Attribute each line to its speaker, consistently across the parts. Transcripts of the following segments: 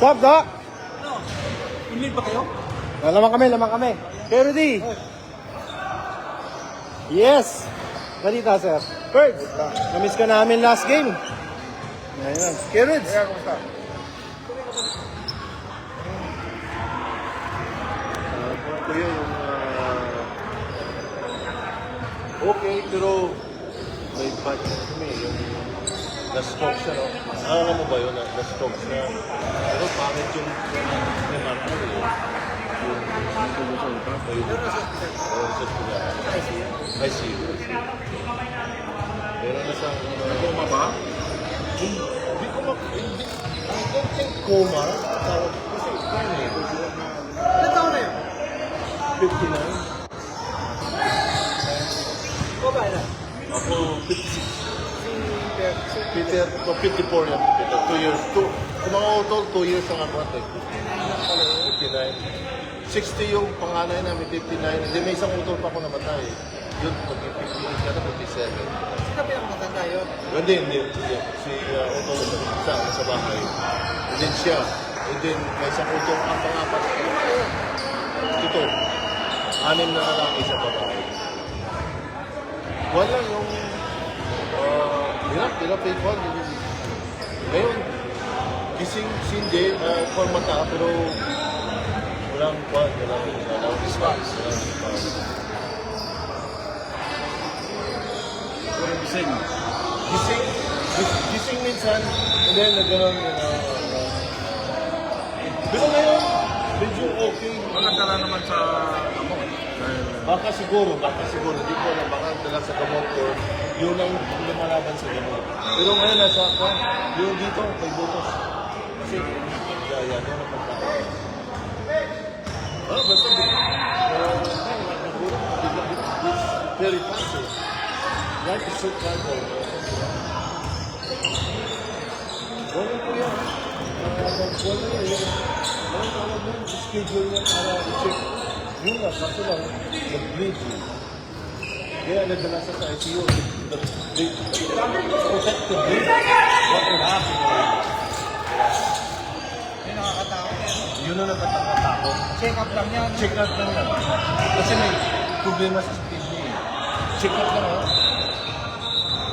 Speaker 1: Stop, da!
Speaker 2: Ano? In-lead ba kayo?
Speaker 1: Lamang kami. Okay, ready? Yes! Balita, sir. Bird, namiss ka namin last game. Ayan. Okay, Rids.
Speaker 3: Kaya, kumusta? Kuya, yung okay, pero may bad kami, yung na-stroke siya, no? Alam mo ba yun, na-stroke siya? Pero pangit yung naman ko eh. Yung tumusong ka, kayo. Pero sa sila. I see you. Pero nasa, coma ba? Hindi ko I don't think coma. Kasi, paano eh?
Speaker 2: Ilan taon na yun?
Speaker 3: 59.
Speaker 2: Ikaw ba, ilan?
Speaker 3: Ako, 56. Peter, 54 yan. Peter, 2 years. Kung mga utol, 2 years ang ako natin. 59. 60 yung panganay namin, 59. Hindi, may isang utol pa ako namatay. Yun, maging 58 ka na, 57.
Speaker 2: Sino pinakamatanda yun?
Speaker 3: Hindi. Si utol sa bahay. And then siya. And then, may isang utol, ang pangapat. Ito. 6 na lalaki sa babae. Wala yung hirap eh, Juan. Ngayon, gising sindi, mata, pero walang response.
Speaker 1: Walang gising.
Speaker 3: Gising minsan, and then nagano'n, pero ngayon, medyo okay.
Speaker 1: Maganda naman sa ako.
Speaker 3: Baka siguro, hindi ko alam, baka dala sa gamot or yun ang lumalaban sa gamot. Pero ngayon, nasa ako, yung dito, may butos. Kasi, yan ang pagkakas. Basta, very fast eh. Like a short travel. Wala ko yan. Wala yan. Ang tawag mo, schedule niya para i-check. Yun nga, kaso lang, nag-bleed yun. Kaya nagdala sa ICU. They protect the bleed. What will happen?
Speaker 2: Yung nakakatakot yan.
Speaker 3: Yun ang nakakatakot.
Speaker 2: Check up lang yan.
Speaker 3: Check up lang lang. Kasi may problema sa kidney. Check up lang ha.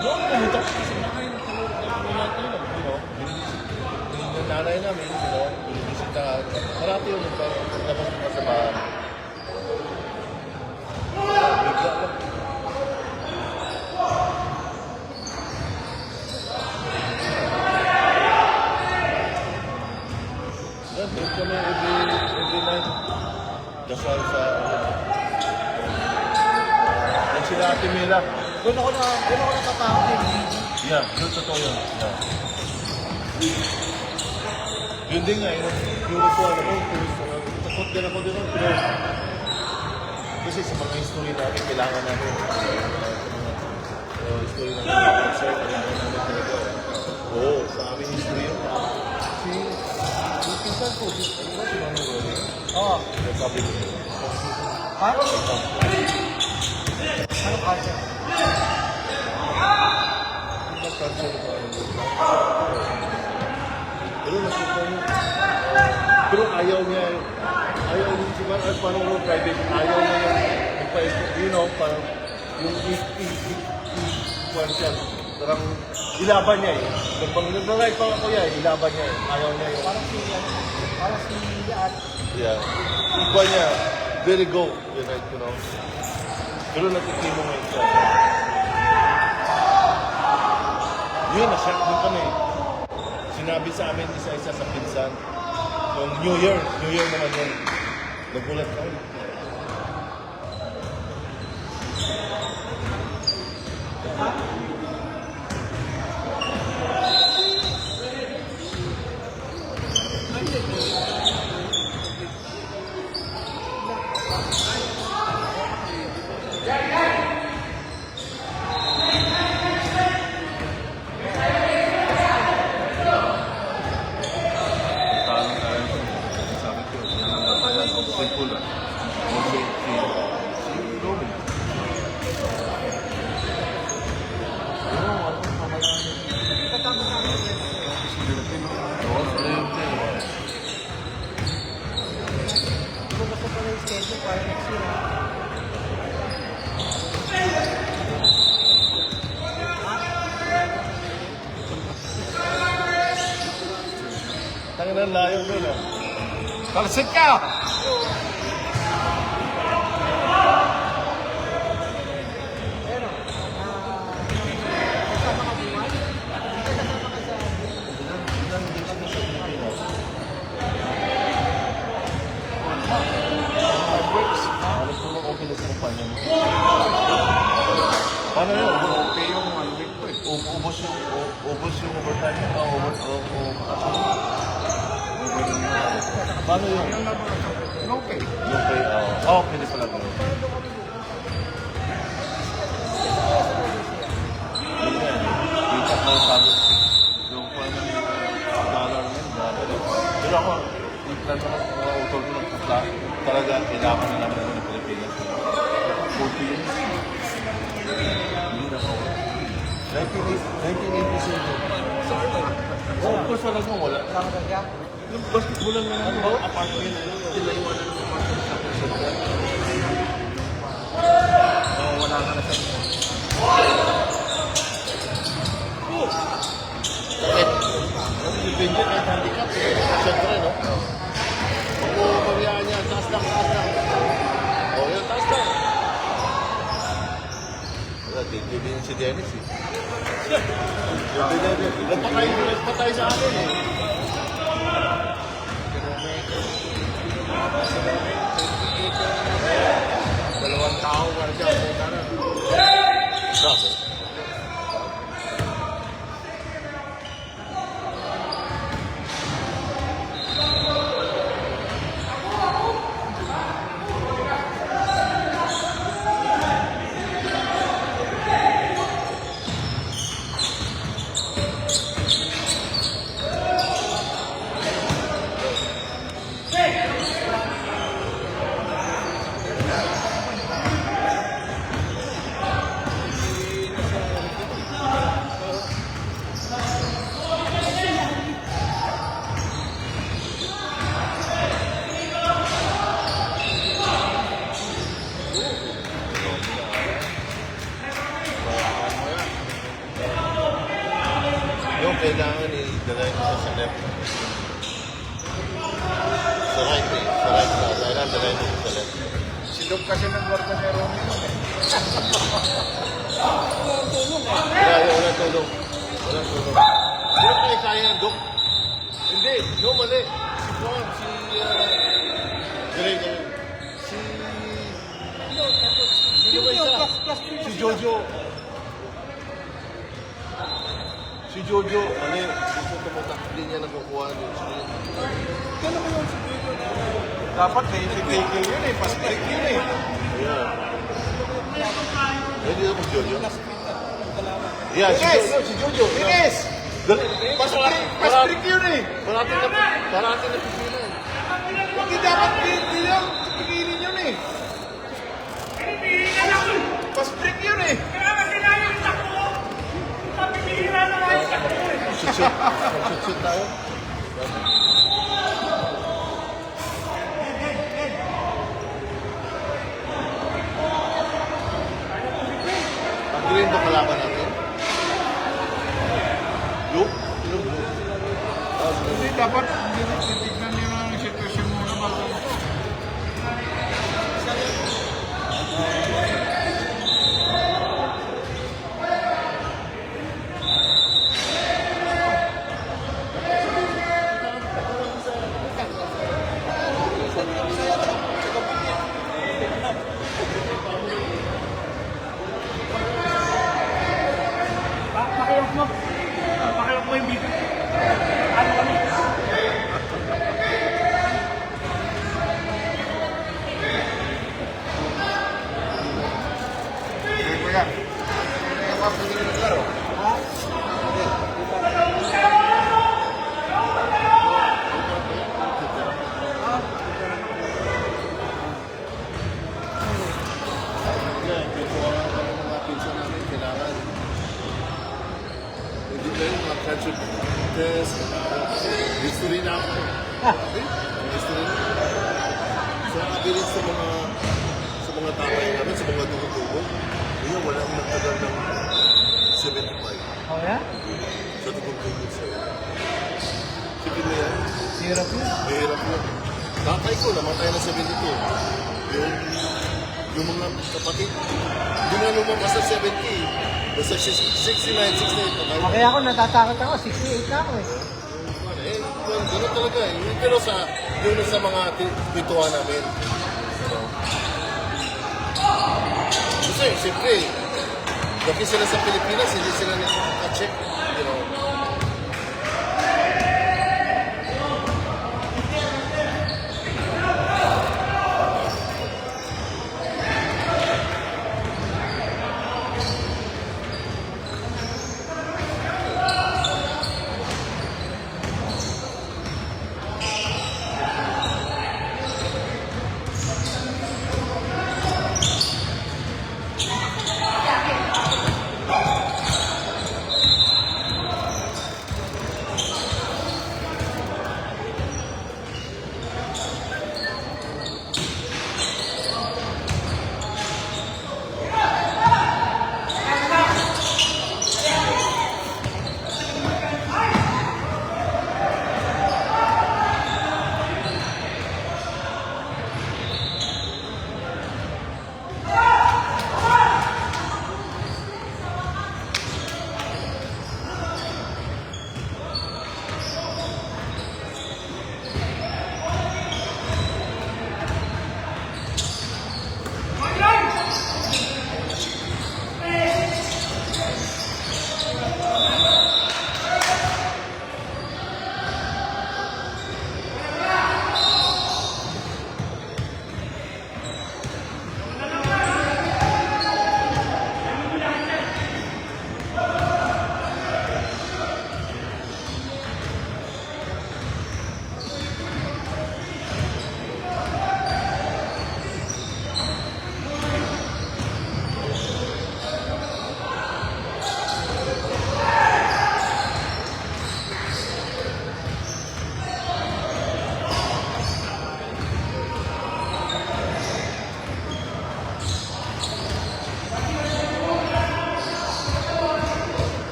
Speaker 3: Noong pumunta ko kasi nakain ng yung nanay namin, binisita. Marami yun, labas ko sa bahay. Bigla lang. Yan, doon kami every night. Dasal sa yan sila Ate Mila.
Speaker 2: Doon ako natatakot eh.
Speaker 3: Yeah, yun totoo yun. Yeah. Yun din nga, yung report ako, takot din ako din. Pero kasi sa mga history namin, kailangan namin. History namin, sir, kailangan namin talaga. Oo, sa aming history yun. Yung pinsan ko, si Mami Rory.
Speaker 2: Oo.
Speaker 3: Sabi ko.
Speaker 2: Ha? Ano cancer?
Speaker 3: Cancer ko. Pero nakita niyo. Pero ayaw niya si Man as parang private, ayaw niya yung, parang yung siya, parang ilaban niya eh. Nag-right pa ako yan, ilaban niya eh. Ayaw niya yung,
Speaker 2: Parang si Yaat.
Speaker 3: yeah. Ikuan niya, very go, Pero nakikimo ngayon siya. Yun, na-shock din kami. Sinabi sa amin isa-isa sa pinsan. Yung New Year naman yun. Nagulat kami.
Speaker 1: Simple lang.
Speaker 3: Ang layo doon ah.
Speaker 2: Talsik ka!
Speaker 3: Alam ko lang okay na sa kumpanya mo. Paano yun?
Speaker 2: Okay yung week ko eh.
Speaker 3: Ubos yung overtime mo. Paano yun?
Speaker 2: Okay.
Speaker 3: Okay, pwede pala ganun. Kita mo yung sabi. Yung paano dollar na yun. Pero ako, yung plan ko utol ko ng talaga kailangan na naman ng Pilipinas. 40 years. Hindi na ako. 1987. Of course, walang mo, wala. Yung basketball lang na naman, apartment, sila yung wala ng apartment sa President.
Speaker 2: Wala ka na sa
Speaker 3: Si Benji kahit handicap, siyempre, no? Kung pabiyaan niya, taas lang. Yun, taas lang. Wala, hindi din si Dennis, eh. Nagpatay sa akin, eh. Dalawang tao ka siya, puta na. Grabe. Yung kailangan i-dalay mo sa left. Sa right, eh. Sa right na. Kailangan dalay mo sa left.
Speaker 2: Si Doc kasi nag-work na kay Romy nun eh.
Speaker 3: Walang tulong. Hindi tayo kaya ng Doc. Hindi. No, mali. Si Juan, Greg, si Jojo. Si Jojo, mali. Gusto tumutak. Hindi niya nakukuha doon.
Speaker 2: Dapat na-integrate yun eh. Pas-break yun eh.
Speaker 3: Yeah. Hindi ako si Jojo. Yeah, si Jojo.
Speaker 2: Ines!
Speaker 3: Pas-break yun eh. Parating na pisina eh.
Speaker 2: Hindi dapat hindi lang pigilin yun eh. Pas-break yun eh.
Speaker 3: Shoot tayo. Ang green ba kalaban natin? Luke? Luke?
Speaker 2: Hindi dapat titignan nyo ang sitwasyon mo na bago.
Speaker 4: Pakilap mo yung video. Ano kami?
Speaker 2: Kuya. Kaya pa pwede rin naglaro.
Speaker 3: Hindi ba yung mga cancer test? History na ako. History na. So, kabilis sa mga tatay namin, sa mga tubo-tubo, yun, walang nagtagal ng 75.
Speaker 4: Oh, yeah?
Speaker 3: Sa tubo-tubo sa'yo. Sige mo yan.
Speaker 1: Hirap yun.
Speaker 3: Mahirap yun. Tatay ko, namatay na 72. Yung mga kapatid, hindi na lumabas sa 70. Basta 69, 68, patay na.
Speaker 1: Kaya ako natatakot ako, 68 na ako eh.
Speaker 3: Gano'n talaga eh. Pero yun sa mga bituan namin. You know? Kasi, siyempre, laki sila sa Pilipinas, hindi sila nakaka-check. You know?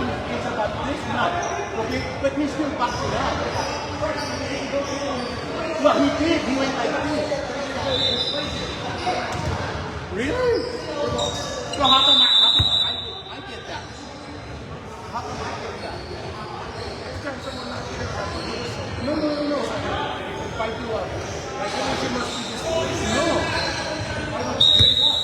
Speaker 4: it's about this much. Okay, but he still backs it up. No, he did. He went like this. Really? So how come I get that? How come I get that? No. If I do a regulation must be disclosed. No. I don't straight up.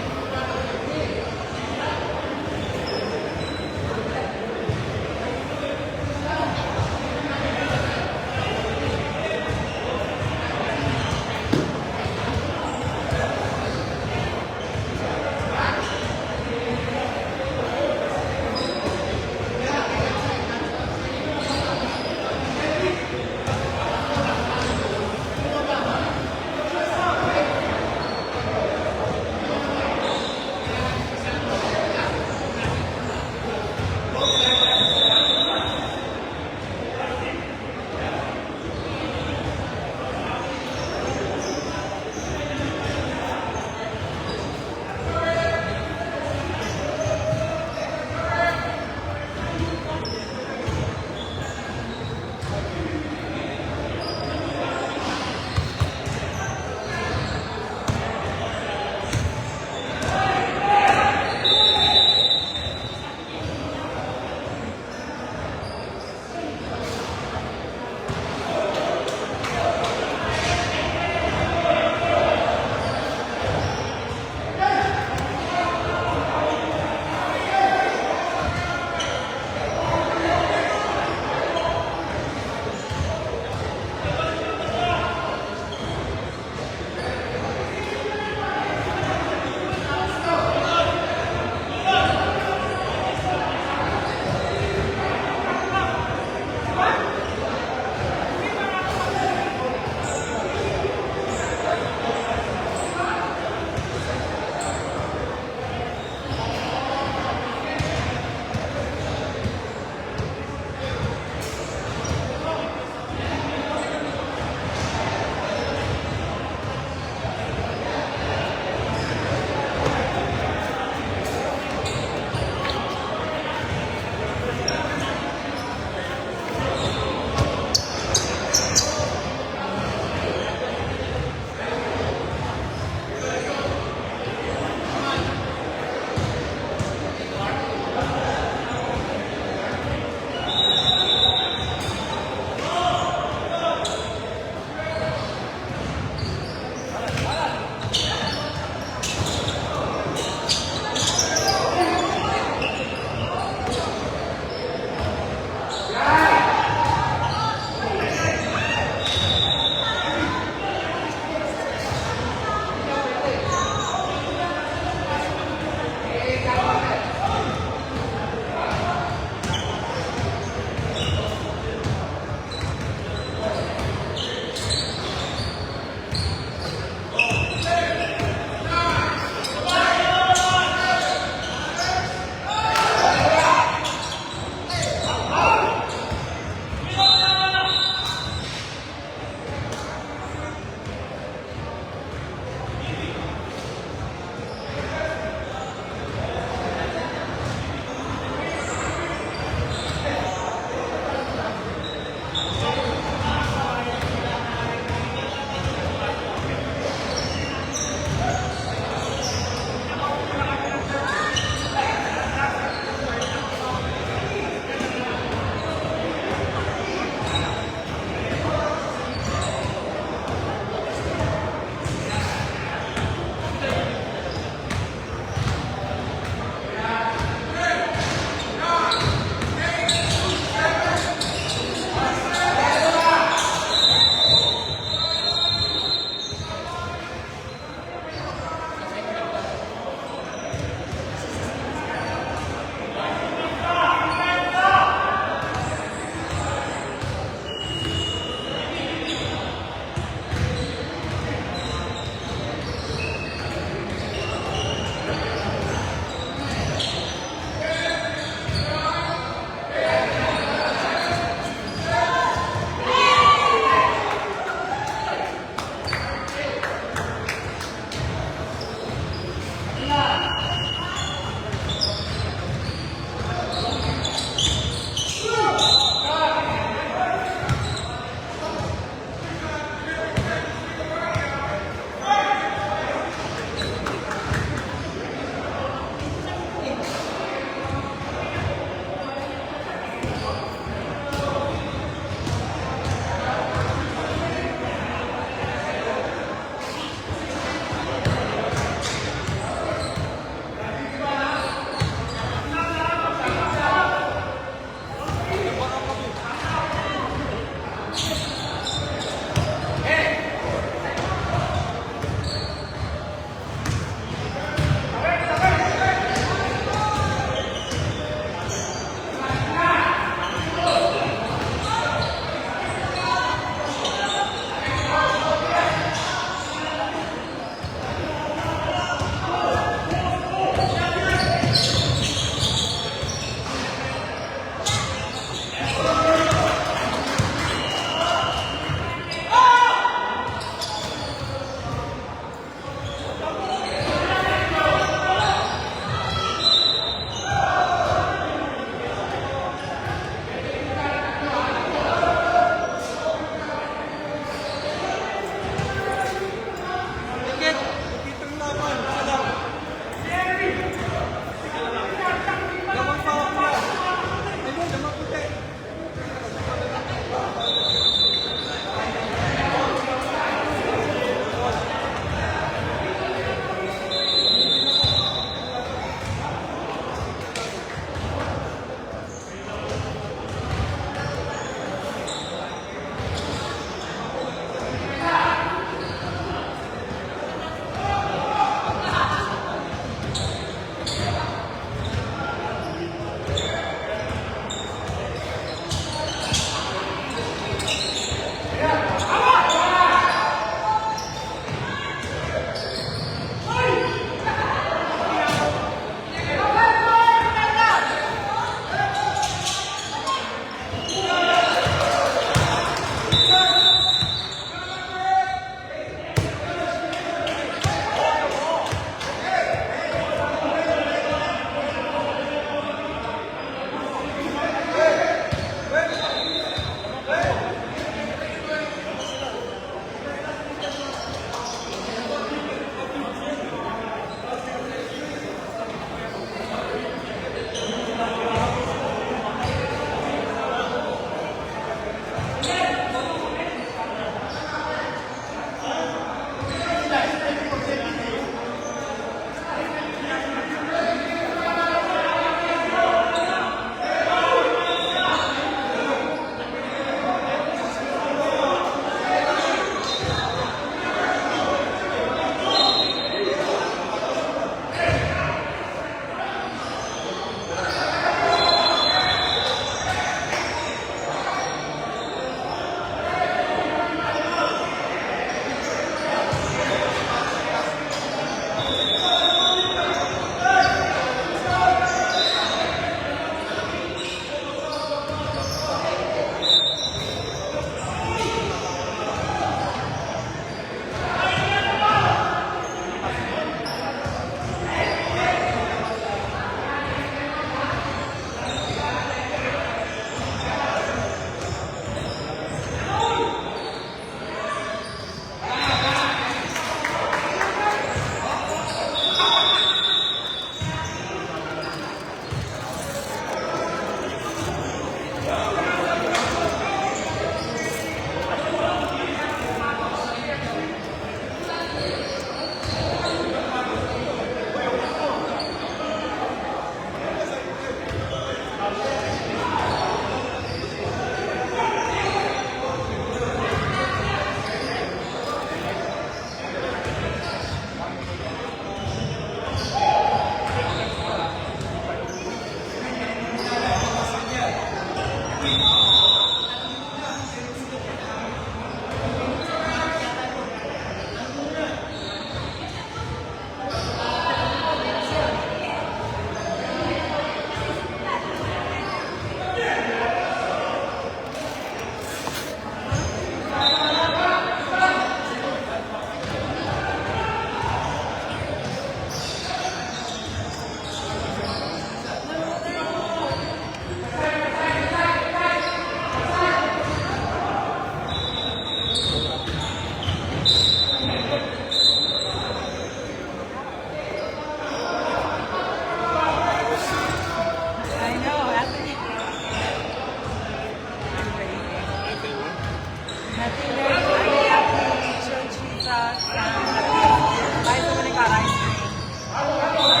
Speaker 5: Is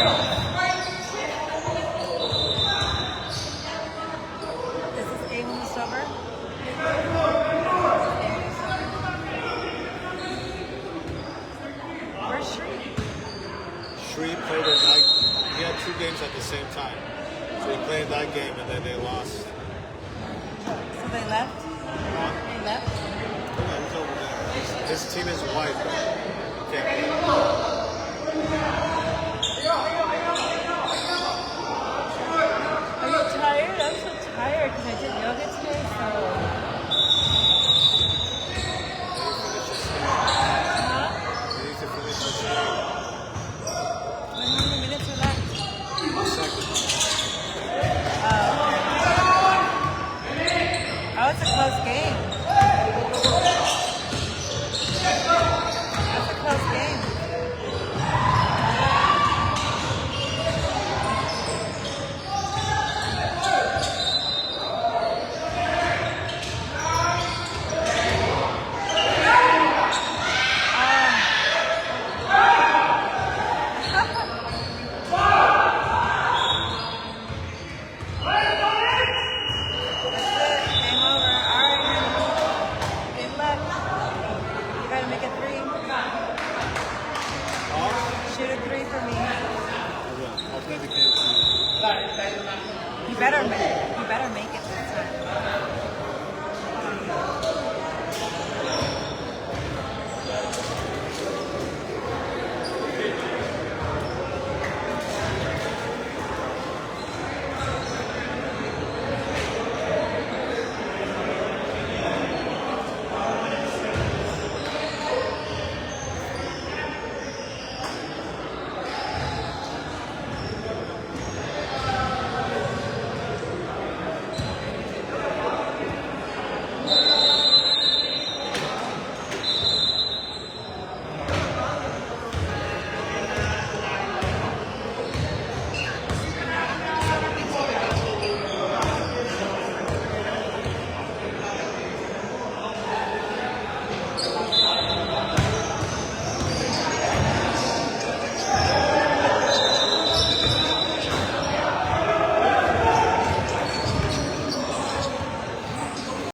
Speaker 5: this game almost over? Where's Shri?
Speaker 2: Shri played at night. He had 2 games at the same time. So he played that game and then they lost.
Speaker 5: So they left? They left?
Speaker 2: Yeah, he's over there. His team is white. Can't play.
Speaker 5: Are you tired? I'm so tired because I did yoga today, so. Huh?
Speaker 2: They need to finish this game.
Speaker 5: How many minutes are left?
Speaker 2: Second.
Speaker 5: Oh, it's a close game. That's a close game. Game over. All right, good luck. You gotta make a 3. Shoot a 3 for me.
Speaker 2: I'll dedicate it to you.
Speaker 5: You better make it